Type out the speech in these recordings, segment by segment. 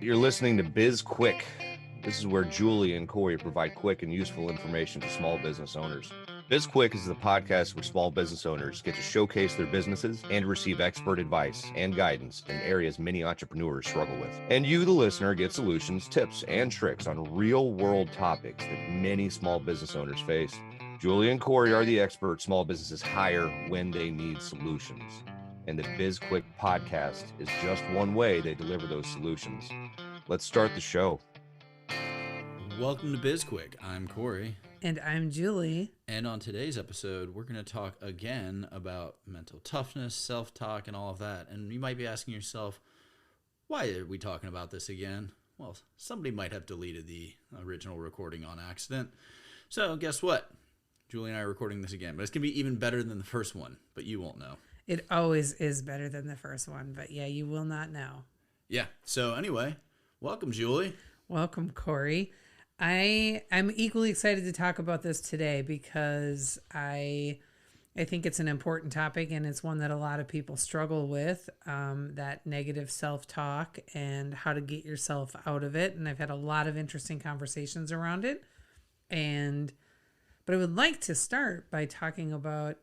You're listening to BizQuik. This is where Julie and Corey provide quick and useful information to small business owners. BizQuik is the podcast where small business owners get to showcase their businesses and receive expert advice and guidance in areas many entrepreneurs struggle with. And you, the listener, get solutions, tips, and tricks on real-world topics that many small business owners face. Julie and Corey are the experts small businesses hire when they need solutions. And the BizQuik podcast is just one way they deliver those solutions. Let's start the show. Welcome to BizQuik. I'm Corey. And I'm Julie. And on today's episode, we're going to talk again about mental toughness, self-talk, and all of that. And you might be asking yourself, why are we talking about this again? Well, somebody might have deleted the original recording on accident. So guess what? Julie and I are recording this again. But it's going to be even better than the first one, but you won't know. It always is better than the first one, but yeah, you will not know. Yeah. So anyway, welcome, Julie. Welcome, Corey. I'm equally excited to talk about this today because I think it's an important topic and it's one that a lot of people struggle with, that negative self-talk and how to get yourself out of it. And I've had a lot of interesting conversations around it. But I would like to start by talking about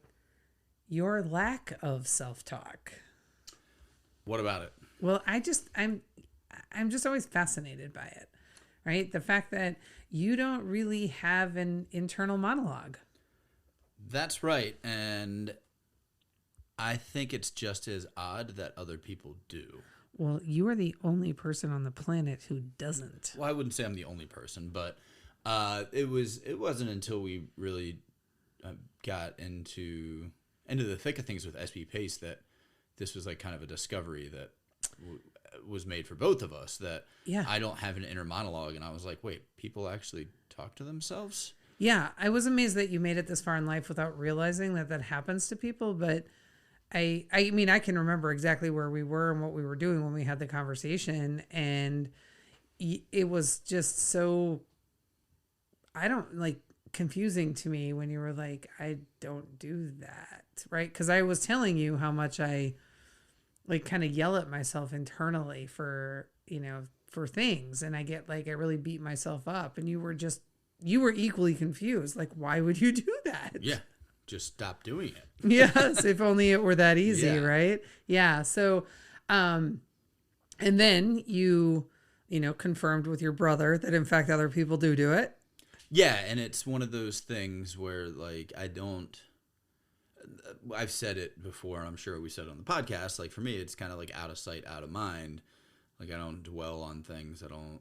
your lack of self-talk. What about it? Well, I'm just always fascinated by it, right? The fact that you don't really have an internal monologue. That's right. And I think it's just as odd that other people do. Well, you are the only person on the planet who doesn't. Well, I wouldn't say I'm the only person, but it wasn't until we really got into the thick of things with SB Pace that this was like kind of a discovery that was made for both of us, that I don't have an inner monologue. And I was like, wait, people actually talk to themselves? Yeah, I was amazed that you made it this far in life without realizing that happens to people. But I mean, I can remember exactly where we were and what we were doing when we had the conversation. And it was just so, confusing to me when you were like, I don't do that, right? Because I was telling you how much I kind of yell at myself internally for things, and I really beat myself up, and you were equally confused, like, why would you do that? Yeah, just stop doing it. Yes, if only it were that easy, right? Yeah. So and then you confirmed with your brother that in fact other people do it. Yeah, and it's one of those things where, like, I've said it before, and I'm sure we said it on the podcast, like, for me, it's kind of like out of sight, out of mind. Like, I don't dwell on things. I don't,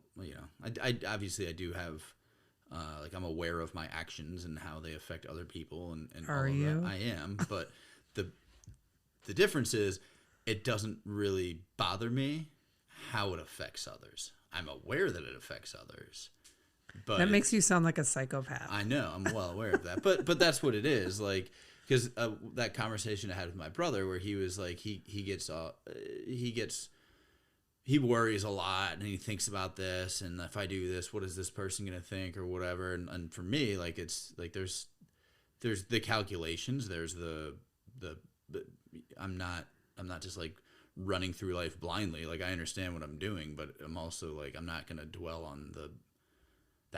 I obviously I do have, I'm aware of my actions and how they affect other people, and Are all of you? that. I am, but the difference is it doesn't really bother me how it affects others. I'm aware that it affects others. But that makes you sound like a psychopath. I know, I'm well aware of that, but that's what it is. Like, because that conversation I had with my brother, where he was like, he worries a lot, and he thinks about this, and if I do this, what is this person gonna think, or whatever. And for me, like, it's like there's the calculations, there's the I'm not just like running through life blindly. Like, I understand what I'm doing, but I'm also like, I'm not gonna dwell on the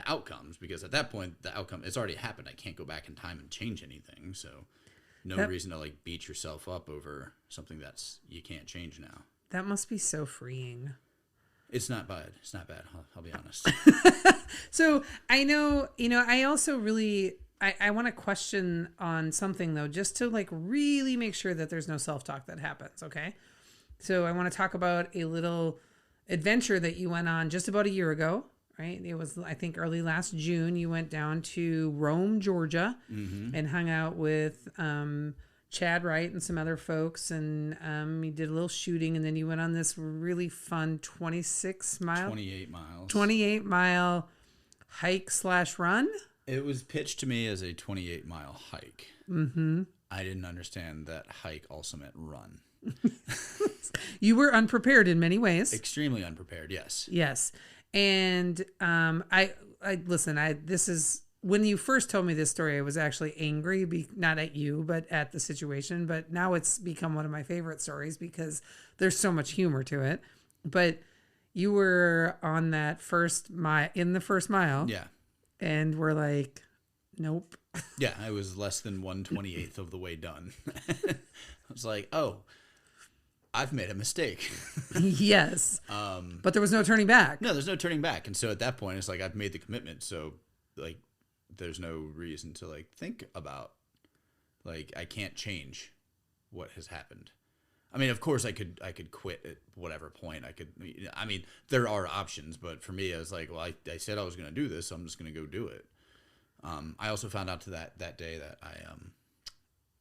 outcomes, because at that point the outcome, it's already happened. I can't go back in time and change anything, so no reason to like beat yourself up over something that's you can't change now. That must be so freeing. It's not bad. I'll be honest. So I know, I also really I want to question on something though, just to like really make sure that there's no self-talk that happens. Okay, so I want to talk about a little adventure that you went on just about a year ago. Right. It was, I think, early last June. You went down to Rome, Georgia, and hung out with Chad Wright and some other folks. And you did a little shooting. And then you went on this really fun 28 mile hike/run. It was pitched to me as a 28-mile hike. Mm-hmm. I didn't understand that hike also meant run. You were unprepared in many ways. Extremely unprepared. Yes. Yes. And this is, when you first told me this story, I was actually angry, not at you, but at the situation. But now it's become one of my favorite stories because there's so much humor to it. But you were on that first mile, in the first mile. Yeah. And we're like, nope. Yeah, I was less than 1/28th of the way done. I was like, oh, I've made a mistake. Yes. But there was no turning back. No, there's no turning back. And so at that point, it's like, I've made the commitment. So, like, there's no reason to, like, think about, like, I can't change what has happened. I mean, of course, I could quit at whatever point. I mean, there are options. But for me, I was like, well, I said I was going to do this, so I'm just going to go do it. I also found out to that day that I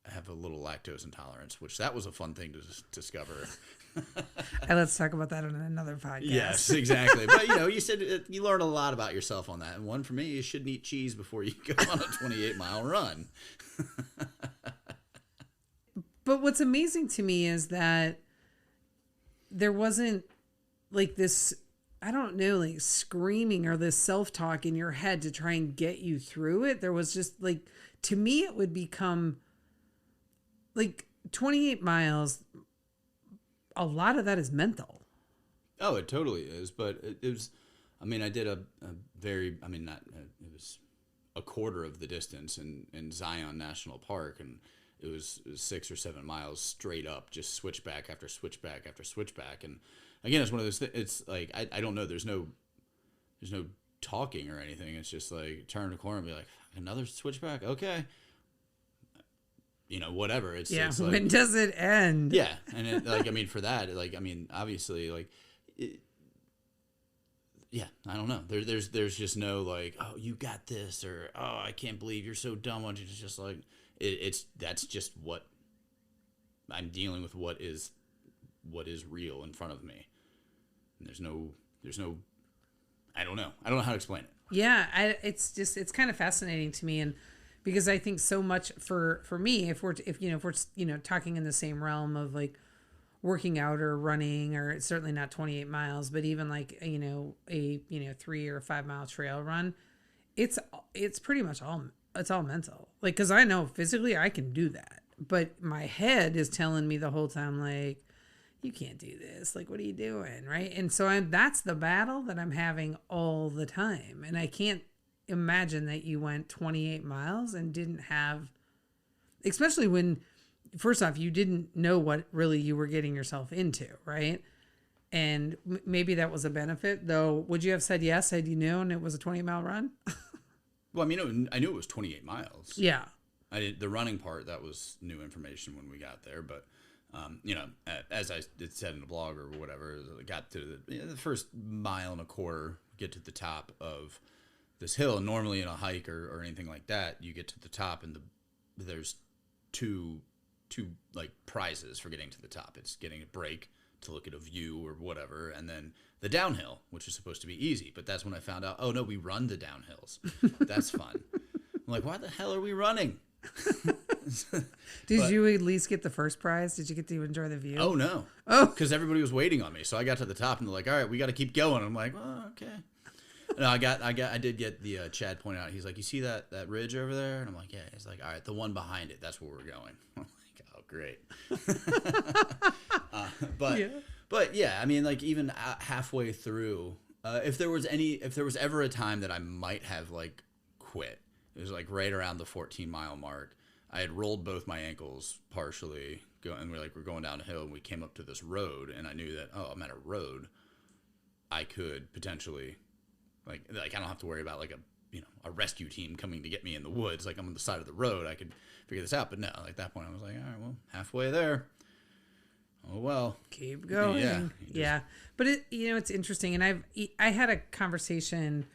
have a little lactose intolerance, which that was a fun thing to discover. Let's talk about that on another podcast. Yes, exactly. But, you said you learn a lot about yourself on that. And one for me, you shouldn't eat cheese before you go on a 28-mile run. But what's amazing to me is that there wasn't like this, I don't know, like screaming or this self-talk in your head to try and get you through it. There was just like, to me, it would become like 28 miles. A lot of that is mental. Oh, it totally is. But it was, I mean, I did it was a quarter of the distance in Zion National Park. And it was 6 or 7 miles straight up, just switchback after switchback after switchback. And again, it's one of those things. It's like, I don't know. There's no talking or anything. It's just like turn a corner and be like, another switchback. Okay. Whatever. It's like, when does it end? Yeah. And it, like, I mean, for that, like, I mean, obviously, like, yeah, I don't know. There's just no like, oh, you got this, or oh, I can't believe you're so dumb. It's just like, that's just what I'm dealing with. What is real in front of me. And there's no, I don't know how to explain it. Yeah. It's kind of fascinating to me. And because I think so much for me, if we're talking in the same realm of like working out or running, or it's certainly not 28 miles, but even like, a 3 or 5 mile trail run, it's pretty much it's all mental. Like, cause I know physically I can do that, but my head is telling me the whole time, like, you can't do this. Like, what are you doing? Right. And so that's the battle that I'm having all the time. And I can't imagine that you went 28 miles and didn't have, especially when, first off, you didn't know what really you were getting yourself into, right? And maybe that was a benefit, though. Would you have said yes had you known it was a 20-mile run? Well, I mean, I knew it was 28 miles. Yeah. The running part, that was new information when we got there. But, as I said in the blog or whatever, I got to the first mile and a quarter, get to the top of this hill. And normally in a hike or anything like that, you get to the top and there's two like prizes for getting to the top. It's getting a break to look at a view or whatever, and then the downhill, which is supposed to be easy. But that's when I found out, oh no, we run the downhills. That's fun. I'm like, why the hell are we running? Did you at least get the first prize? Did you get to enjoy the view? Oh no. Oh, because everybody was waiting on me. So I got to the top and they're like, all right, we got to keep going. I'm like, oh, okay. No, I did get the Chad pointed out. He's like, you see that ridge over there? And I'm like, yeah. He's like, all right, the one behind it. That's where we're going. I'm like, oh, great. But yeah, I mean, like even halfway through, if there was ever a time that I might have like quit, it was like right around the 14-mile mark. I had rolled both my ankles partially, and we're going down a hill, and we came up to this road, and I knew that, oh, I'm at a road. I could potentially. Like I don't have to worry about like a rescue team coming to get me in the woods. Like I'm on the side of the road. I could figure this out. But no, like at that point I was like, all right, well, halfway there. Oh, well. Keep going. Yeah. But it's interesting. And I had a conversation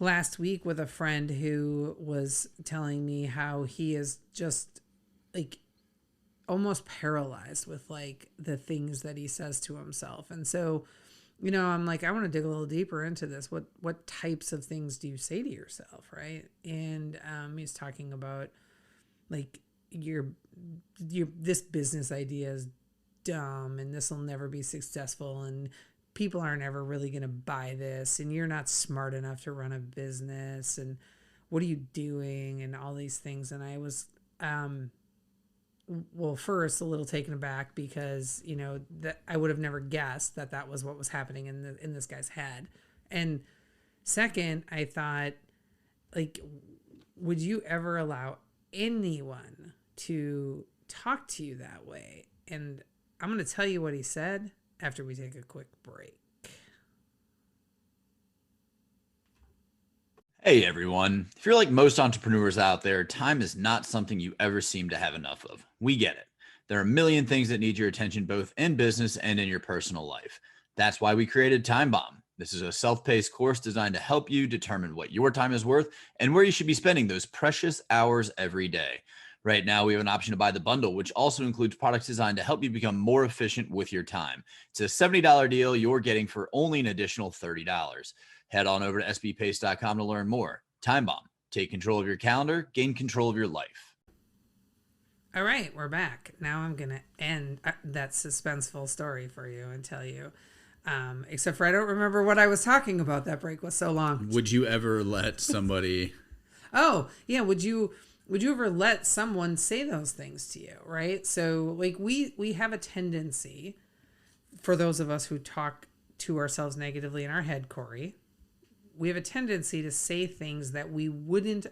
last week with a friend who was telling me how he is just like almost paralyzed with like the things that he says to himself. And so, I'm like, I want to dig a little deeper into this. What types of things do you say to yourself, right? And he's talking about like this business idea is dumb and this will never be successful and people aren't ever really going to buy this and you're not smart enough to run a business and what are you doing and all these things. And I was well, first a little taken aback because, that I would have never guessed that that was what was happening in this guy's head. And second, I thought, like, would you ever allow anyone to talk to you that way? And I'm going to tell you what he said after we take a quick break. Hey everyone. If you're like most entrepreneurs out there, time is not something you ever seem to have enough of. We get it. There are a million things that need your attention both in business and in your personal life. That's why we created Time Bomb. This is a self-paced course designed to help you determine what your time is worth and where you should be spending those precious hours every day. Right now, we have an option to buy the bundle, which also includes products designed to help you become more efficient with your time. It's a $70 deal you're getting for only an additional $30. Head on over to sbpace.com to learn more. Time Bomb. Take control of your calendar, gain control of your life. All right, we're back. Now I'm going to end that suspenseful story for you and tell you. Except for I don't remember what I was talking about. That break was so long. Would you ever let somebody... Oh, yeah. Would you ever let someone say those things to you, right? So, like, we have a tendency, for those of us who talk to ourselves negatively in our head, Corey, we have a tendency to say things that we wouldn't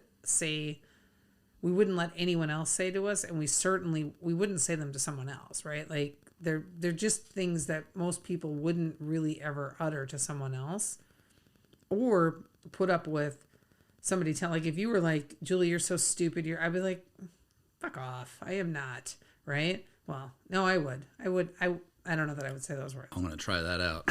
let anyone else say to us, and we wouldn't say them to someone else, right? Like, they're just things that most people wouldn't really ever utter to someone else or put up with somebody like, if you were like, Julie, you're so stupid, I'd be like, fuck off. I am not, right? Well, no, I would. I don't know that I would say those words. I'm going to try that out.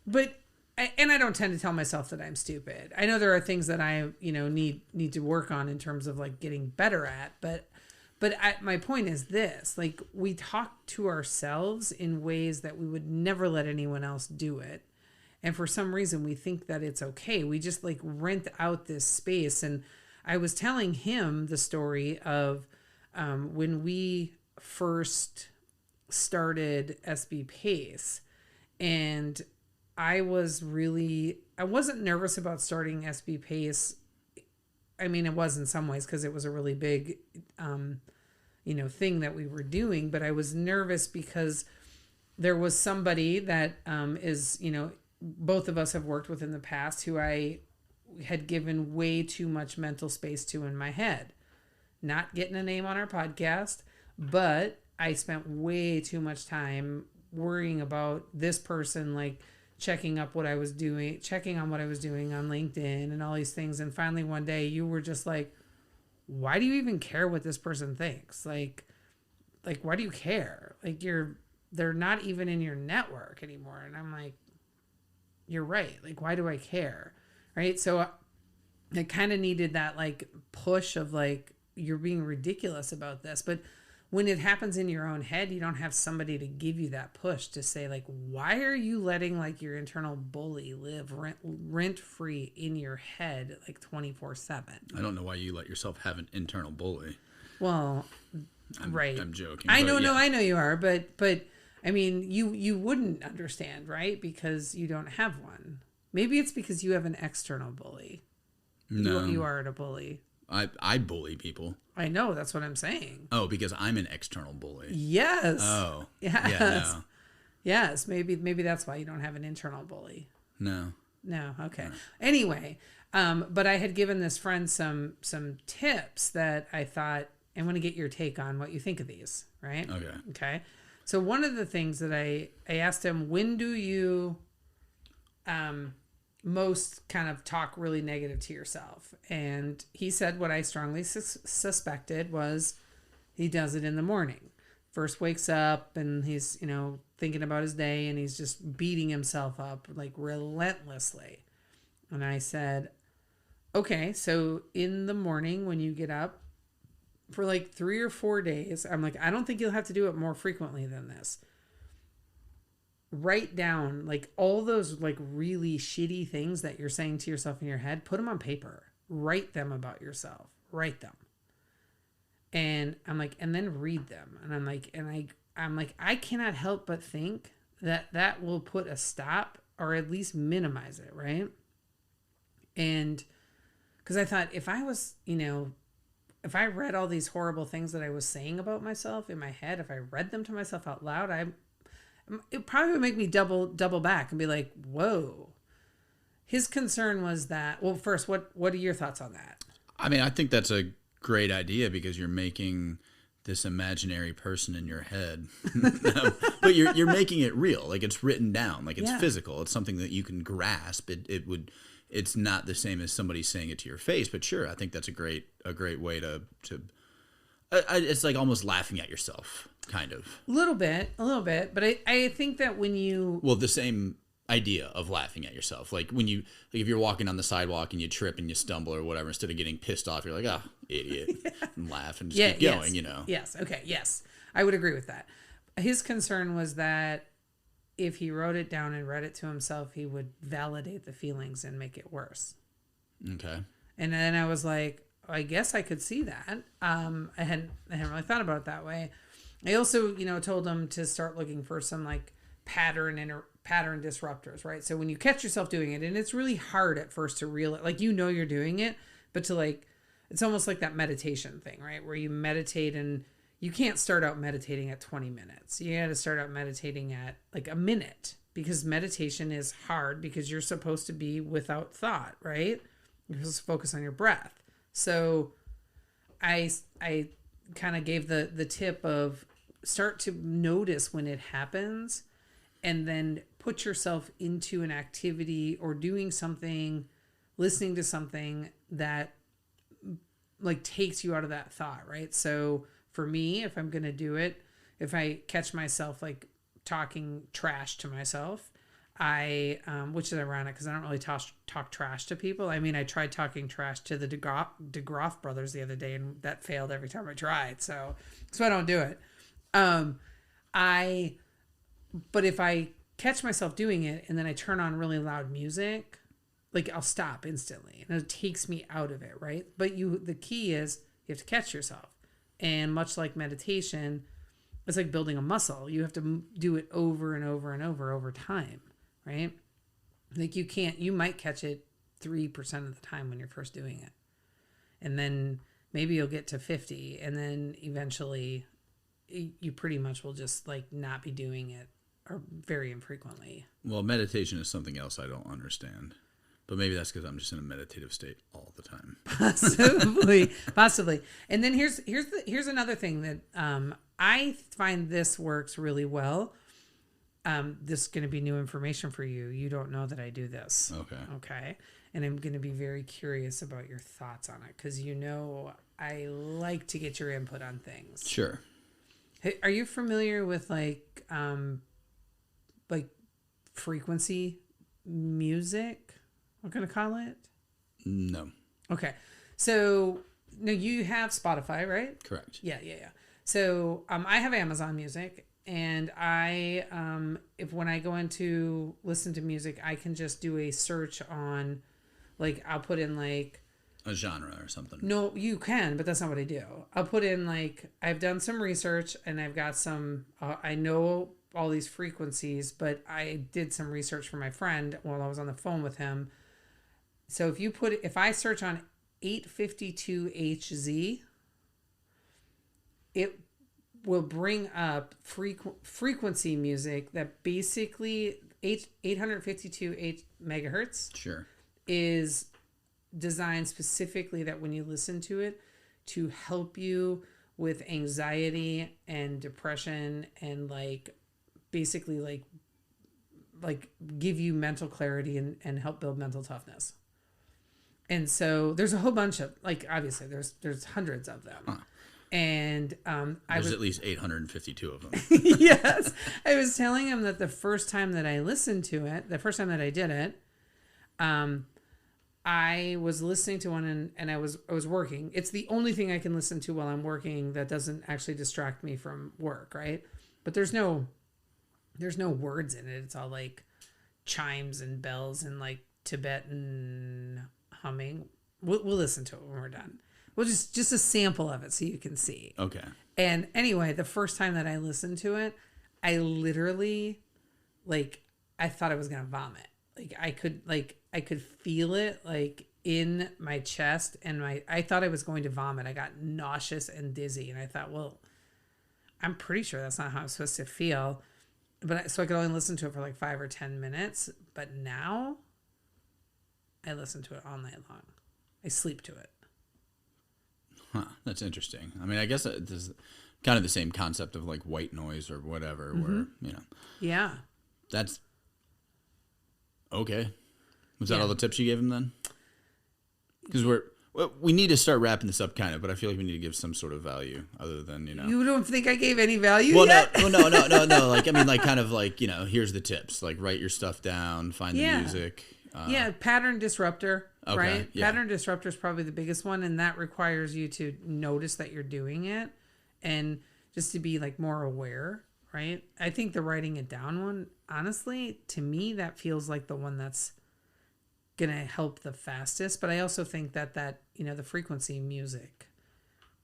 But I don't tend to tell myself that I'm stupid. I know there are things that I, need to work on in terms of like getting better at, but my point is this, like, we talk to ourselves in ways that we would never let anyone else do it. And for some reason we think that it's okay. We just like rent out this space. And I was telling him the story of when we first started SB Pace, and I wasn't nervous about starting SB Pace. I mean, it was in some ways because it was a really big, thing that we were doing, but I was nervous because there was somebody that is, both of us have worked with in the past who I had given way too much mental space to in my head. Not getting a name on our podcast, but I spent way too much time worrying about this person, like, checking on what I was doing on LinkedIn and all these things. And finally one day you were just like, why do you even care what this person thinks? Like, why do you care? Like, they're not even in your network anymore. And I'm like, you're right. Like, why do I care? Right. So I kind of needed that like push of like, you're being ridiculous about this. But when it happens in your own head, you don't have somebody to give you that push to say, like, why are you letting like your internal bully live rent free in your head like 24/7? I don't know why you let yourself have an internal bully. Well, right. I'm joking. I know, yeah. no, I know you are, but I mean, you wouldn't understand, right? Because you don't have one. Maybe it's because you have an external bully. No, you aren't a bully. I bully people. I know, that's what I'm saying. Oh, because I'm an external bully. Yes. Oh. Yes. Yeah, no. Yes. Maybe that's why you don't have an internal bully. No. Okay. No. Anyway, but I had given this friend some tips that I thought, I want to get your take on what you think of these, right? Okay. So one of the things that I asked him, when do you most kind of talk really negative to yourself? And he said what I strongly suspected was he does it in the morning. First wakes up and he's, thinking about his day and he's just beating himself up like relentlessly. And I said, okay, so in the morning when you get up for like 3 or 4 days, I'm like, I don't think you'll have to do it more frequently than this. Write down like all those like really shitty things that you're saying to yourself in your head, put them on paper, write them about yourself, write them. And I'm like, and then read them. And I'm like, I cannot help but think that will put a stop or at least minimize it. Right. And cause I thought if I was, if I read all these horrible things that I was saying about myself in my head, if I read them to myself out loud, it probably would make me double back and be like, whoa. His concern was that, well, first, what are your thoughts on that? I mean, I think that's a great idea because you're making this imaginary person in your head, but you're making it real. Like it's written down, like it's physical. It's something that you can grasp. It's not the same as somebody saying it to your face, but sure, I think that's a great way to it's like almost laughing at yourself, kind of. A little bit, but I think that when you... Well, the same idea of laughing at yourself. Like when you, like if you're walking on the sidewalk and you trip and you stumble or whatever, instead of getting pissed off, you're like, ah, idiot, and laugh and just keep going, you know? Yes. Okay. Yes. I would agree with that. His concern was that if he wrote it down and read it to himself, he would validate the feelings and make it worse. Okay. And then I was like, I guess I could see that. I hadn't really thought about it that way. I also, told him to start looking for some like pattern disruptors, right? So when you catch yourself doing it, and it's really hard at first to realize, like, you're doing it, but to like, it's almost like that meditation thing, right? Where you meditate and you can't start out meditating at 20 minutes. You got to start out meditating at like a minute, because meditation is hard because you're supposed to be without thought, right? You're supposed to focus on your breath. So I kind of gave the tip of start to notice when it happens and then put yourself into an activity or doing something, listening to something that like takes you out of that thought, right? So for me, if I'm going to do it, if I catch myself like talking trash to myself, which is ironic because I don't really talk trash to people. I mean, I tried talking trash to the DeGroff brothers the other day, and that failed every time I tried. So I don't do it. But if I catch myself doing it and then I turn on really loud music, like I'll stop instantly, and it takes me out of it, right? But the key is you have to catch yourself, and much like meditation, it's like building a muscle. You have to do it over and over and over time. Right? Like you might catch it 3% of the time when you're first doing it. And then maybe you'll get to 50. And then eventually you pretty much will just like not be doing it or very infrequently. Well, meditation is something else I don't understand. But maybe that's because I'm just in a meditative state all the time. Possibly. And then here's another thing that I find this works really well. This is going to be new information for you. You don't know that I do this. Okay. And I'm going to be very curious about your thoughts on it because I like to get your input on things. Sure. Hey, are you familiar with like frequency music? What can I call it? No. Okay. So now you have Spotify, right? Correct. Yeah. So I have Amazon Music. And when I go into listen to music, I can just do a search on, like, I'll put in like a genre or something. No, you can, but that's not what I do. I'll put in like, I've done some research and I've got some, I know all these frequencies, but I did some research for my friend while I was on the phone with him. So if I search on 852HZ, it will bring up frequency music that basically 852 megahertz sure is designed specifically that when you listen to it to help you with anxiety and depression and like basically like give you mental clarity and help build mental toughness. And so there's a whole bunch of, like, obviously there's hundreds of them. Huh. And there's at least 852 of them. Yes. I was telling him that the first time that I listened to it, the first time that I did it, I was listening to one and I was working. It's the only thing I can listen to while I'm working that doesn't actually distract me from work, right? But there's no words in it. It's all like chimes and bells and like Tibetan humming. We'll listen to it when we're done. Well, just a sample of it so you can see. Okay. And anyway, the first time that I listened to it, I literally, like, I thought I was gonna vomit. Like I could feel it, like in my chest, and I thought I was going to vomit. I got nauseous and dizzy, and I thought, well, I'm pretty sure that's not how I'm supposed to feel. So I could only listen to it for like 5 or 10 minutes. But now I listen to it all night long. I sleep to it. Huh, that's interesting. I mean, I guess this is kind of the same concept of like white noise or whatever, where, Yeah. That's okay. Was that all the tips you gave him then? Because we need to start wrapping this up kind of, but I feel like we need to give some sort of value other than, You don't think I gave any value yet? No. Like, I mean, like kind of like, here's the tips. Like write your stuff down, find the music. Pattern disruptor, okay, right? Yeah. Pattern disruptor is probably the biggest one, and that requires you to notice that you're doing it and just to be like more aware, right? I think the writing it down one, honestly, to me, that feels like the one that's going to help the fastest. But I also think that the frequency music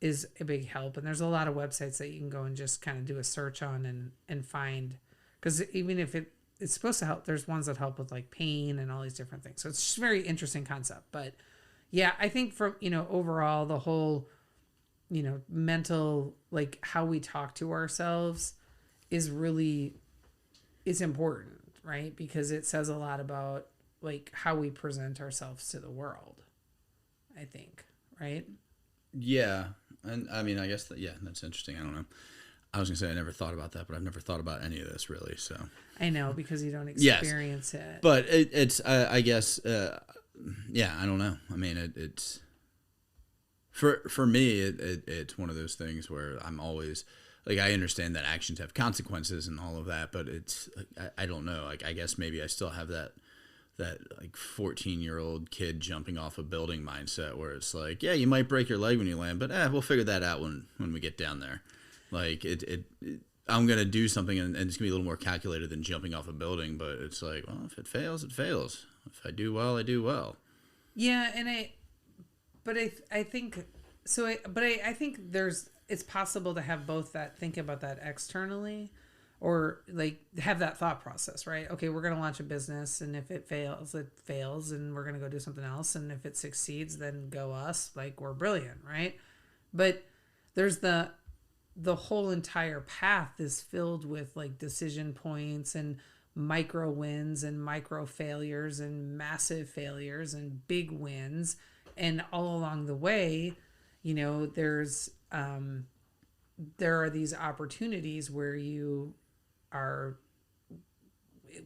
is a big help. And there's a lot of websites that you can go and just kind of do a search on and find, because even if it's supposed to help, there's ones that help with like pain and all these different things. So it's just a very interesting concept. But yeah, I think from, overall, the whole, mental, like how we talk to ourselves is important, right? Because it says a lot about like how we present ourselves to the world, I think, right? Yeah. And I mean, I guess that's interesting. I don't know. I was gonna say I never thought about that, but I've never thought about any of this really. So I know, because you don't experience it. But it's I guess I don't know. I mean it's for me it's one of those things where I'm always like, I understand that actions have consequences and all of that, but it's I don't know. Like I guess maybe I still have that like 14-year-old kid jumping off a building mindset where it's like, yeah, you might break your leg when you land, but we'll figure that out when we get down there. Like I'm gonna do something and it's gonna be a little more calculated than jumping off a building. But it's like, well, if it fails, it fails. If I do well, I do well. Yeah, and I think it's possible to have both, that think about that externally, or like have that thought process, right? Okay, we're gonna launch a business, and if it fails, and we're gonna go do something else, and if it succeeds, then go us, like we're brilliant, right? But there's the whole entire path is filled with like decision points and micro wins and micro failures and massive failures and big wins. And all along the way, there are these opportunities where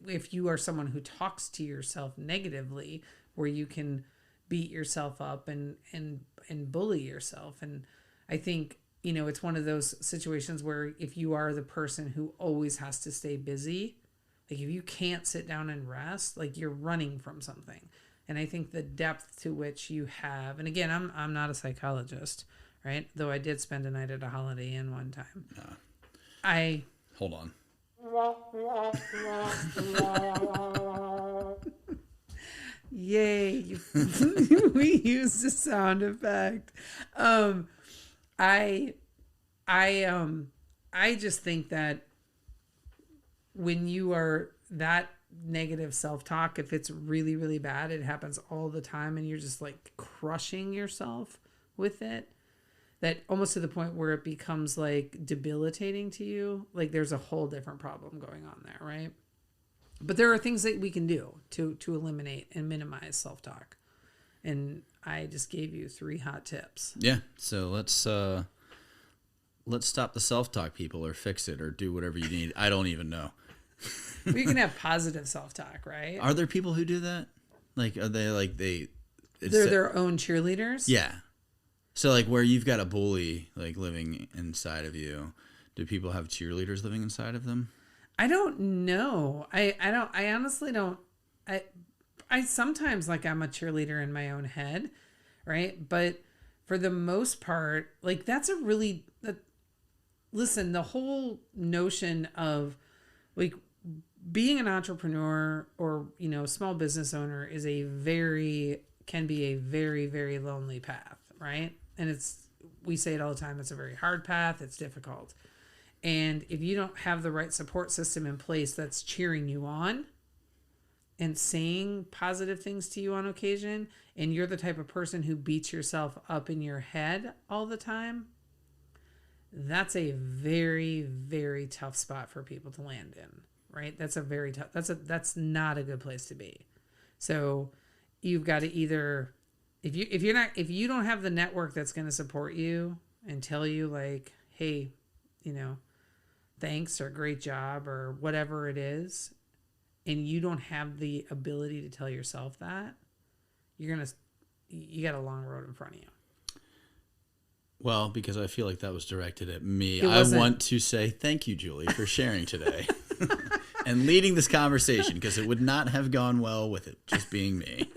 if you are someone who talks to yourself negatively, where you can beat yourself up and bully yourself. And I think, it's one of those situations where if you are the person who always has to stay busy, like if you can't sit down and rest, like you're running from something. And I think the depth to which you have, and again, I'm not a psychologist, right? Though I did spend a night at a Holiday Inn one time. Hold on. Yay. We used a sound effect. I just think that when you are that negative self-talk, if it's really, really bad, it happens all the time, and you're just like crushing yourself with it, that almost to the point where it becomes like debilitating to you. Like there's a whole different problem going on there, right? But there are things that we can do to eliminate and minimize self-talk. And I just gave you 3 hot tips. Yeah. So let's stop the self-talk, people, or fix it, or do whatever you need. I don't even know. We can have positive self-talk, right? Are there people who do that? Like, are they like they're their own cheerleaders? Yeah. So like where you've got a bully like living inside of you, do people have cheerleaders living inside of them? I don't know. I honestly don't. I sometimes like I'm a cheerleader in my own head, right? But for the most part, like that's a really listen, the whole notion of like being an entrepreneur or, small business owner can be a very, very lonely path, right? And we say it all the time, it's a very hard path, it's difficult. And if you don't have the right support system in place that's cheering you on, and saying positive things to you on occasion, and you're the type of person who beats yourself up in your head all the time, that's a very, very tough spot for people to land in, right? That's a very tough, that's not a good place to be. So you've got to either, if you don't have the network that's going to support you and tell you like, hey, thanks or great job or whatever it is, and you don't have the ability to tell yourself that, you got a long road in front of you. Well, because I feel like that was directed at me, I want to say thank you, Julie, for sharing today and leading this conversation, because it would not have gone well with it just being me.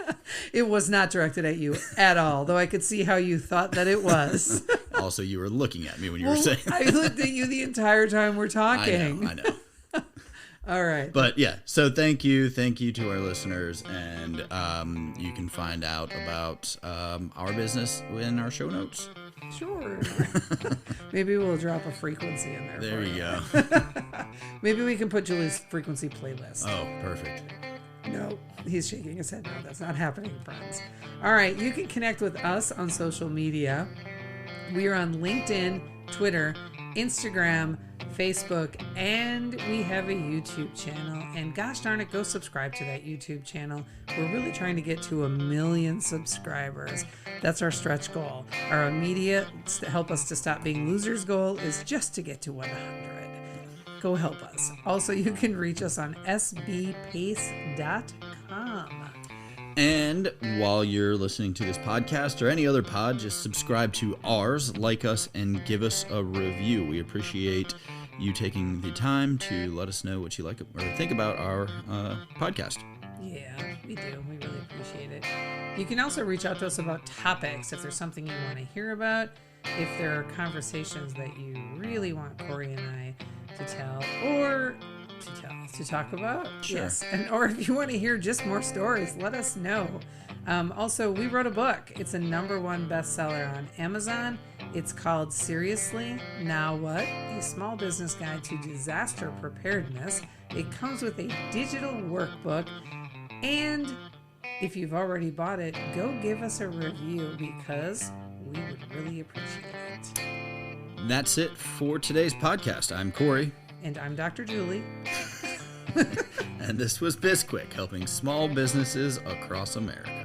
It was not directed at you at all, though I could see how you thought that it was. Also, you were looking at me when you were saying that. I looked at you the entire time we're talking. I know. All right. But yeah, so thank you to our listeners, and you can find out about our business in our show notes. Sure. Maybe we'll drop a frequency in there. There you go. Maybe we can put Julie's frequency playlist. Oh, perfect. No, he's shaking his head. No, that's not happening, friends. All right, you can connect with us on social media. We are on LinkedIn, Twitter, Instagram, Facebook, and we have a YouTube channel. And gosh darn it, go subscribe to that YouTube channel. We're really trying to get to 1 million subscribers. That's our stretch goal. Our immediate help us to stop being losers goal is just to get to 100. Go help us. Also, you can reach us on sbpace.com. And while you're listening to this podcast or any other pod, just subscribe to ours, like us, and give us a review. We appreciate you taking the time to let us know what you like or think about our podcast. Yeah, we do. We really appreciate it. You can also reach out to us about topics if there's something you want to hear about, if there are conversations that you really want Corey and I to tell or to talk about. Sure. Yes. Or if you want to hear just more stories, let us know. Also, we wrote a book. It's a #1 bestseller on Amazon. It's called Seriously, Now What? A Small Business Guide to Disaster Preparedness. It comes with a digital workbook. And if you've already bought it, go give us a review because we would really appreciate it. That's it for today's podcast. I'm Corey. And I'm Dr. Julie. And this was BizQuik, helping small businesses across America.